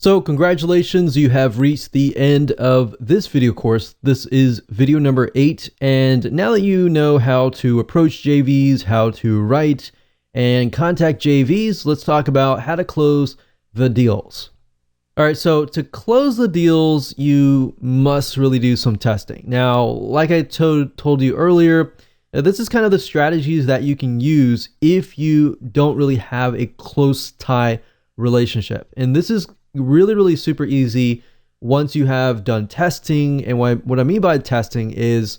So congratulations, you have reached the end of this video course. This is video number 8. And now that you know how to approach JVs, how to write and contact JVs, let's talk about how to close the deals. All right, so to close the deals, you must really do some testing. Now, like I told you earlier, this is kind of the strategies that you can use if you don't really have a close tie relationship. And this is really super easy once you have done testing. And what I mean by testing is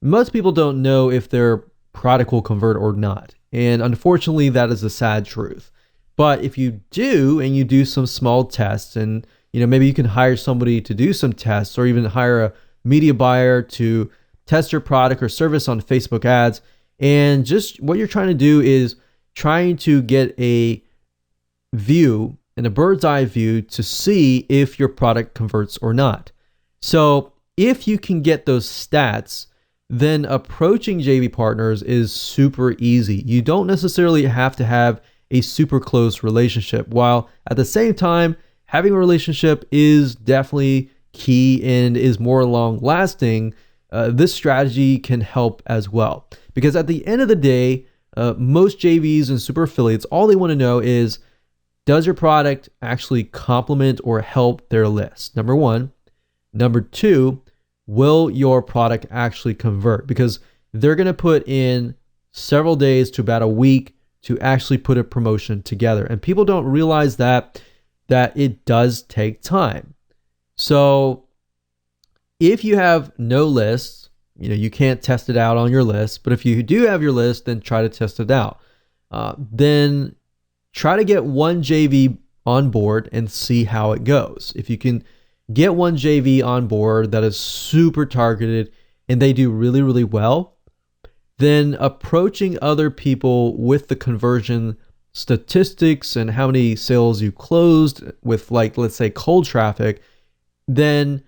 most people don't know if their product will convert or not. And unfortunately, that is a sad truth. But if you do, and you do some small tests, and maybe you can hire somebody to do some tests, or even hire a media buyer to test your product or service on Facebook ads. And just what you're trying to do is trying to get a view and a bird's eye view to see if your product converts or not. So if you can get those stats, then approaching JV partners is super easy. You don't necessarily have to have a super close relationship, while at the same time, having a relationship is definitely key and is more long lasting. This strategy can help as well, because at the end of the day, most JVs and super affiliates, all they want to know is, does your product actually complement or help their list? Number one. Number two, will your product actually convert? Because they're going to put in several days to about a week to actually put a promotion together. And people don't realize that it does take time. So if you have no lists, you can't test it out on your list. But if you do have your list, then try to test it out. Then try to get one JV on board and see how it goes. If you can get one JV on board that is super targeted and they do really well, then approaching other people with the conversion statistics and how many sales you closed with, like, let's say cold traffic, then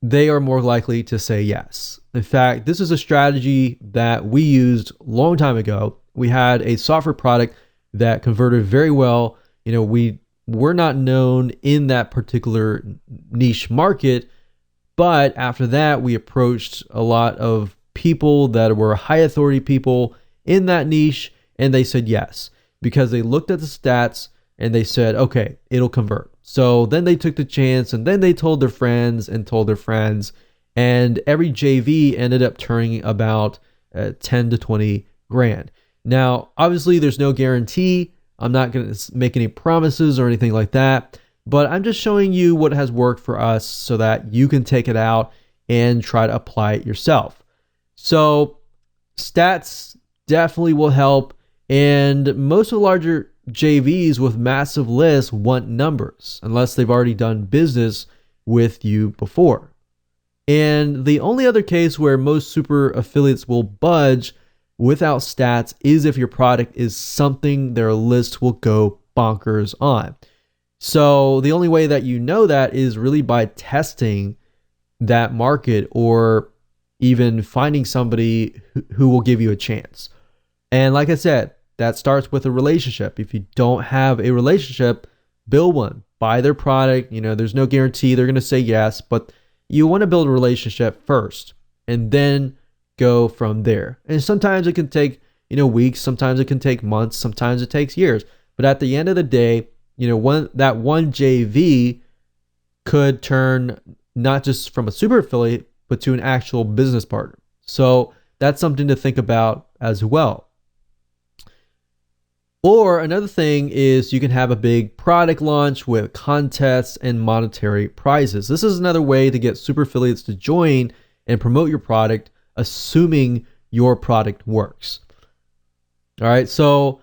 they are more likely to say yes. In fact, this is a strategy that we used a long time ago. We had a software product that converted very well. We were not known in that particular niche market, but after that, we approached a lot of people that were high authority people in that niche, and they said yes, because they looked at the stats and they said, okay, it'll convert. So then they took the chance, and then they told their friends and told their friends, and every JV ended up turning about 10 to 20 grand. Now, obviously, there's no guarantee. I'm not going to make any promises or anything like that, but I'm just showing you what has worked for us so that you can take it out and try to apply it yourself. So stats definitely will help, and most of the larger JVs with massive lists want numbers unless they've already done business with you before. And the only other case where most super affiliates will budge without stats is if your product is something their list will go bonkers on. So the only way that you know that is really by testing that market, or even finding somebody who will give you a chance. And like I said, that starts with a relationship. If you don't have a relationship, build one. Buy their product. There's no guarantee they're going to say yes, but you want to build a relationship first and then go from there. And sometimes it can take, weeks, sometimes it can take months, sometimes it takes years. But at the end of the day, that one JV could turn not just from a super affiliate, but to an actual business partner. So that's something to think about as well. Or another thing is you can have a big product launch with contests and monetary prizes. This is another way to get super affiliates to join and promote your product, assuming your product works. All right, so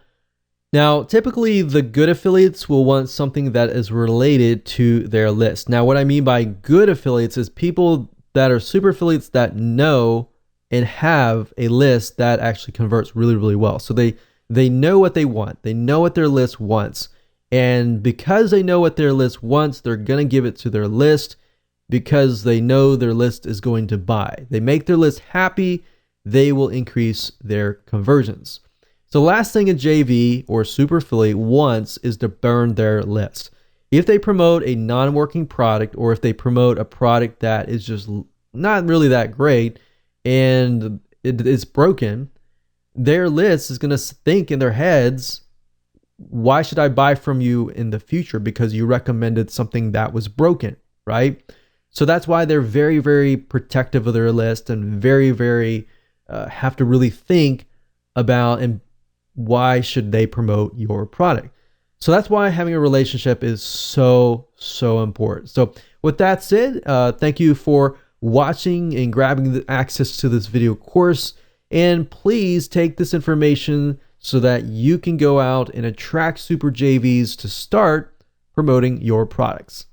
now typically the good affiliates will want something that is related to their list. Now, what I mean by good affiliates is people that are super affiliates that know and have a list that actually converts really well. So they know what they want. They know what their list wants. And because they know what their list wants, they're going to give it to their list because they know their list is going to buy. They make their list happy, they will increase their conversions. So last thing a JV or super affiliate wants is to burn their list. if they promote a non-working product, or if they promote a product that is just not really that great and it's broken, their list is going to think in their heads, why should I buy from you in the future? Because you recommended something that was broken, right? So that's why they're very, very protective of their list, and very, very have to really think about and why should they promote your product. So that's why having a relationship is so, so important. So with that said, thank you for watching and grabbing the access to this video course. And please take this information so that you can go out and attract super JVs to start promoting your products.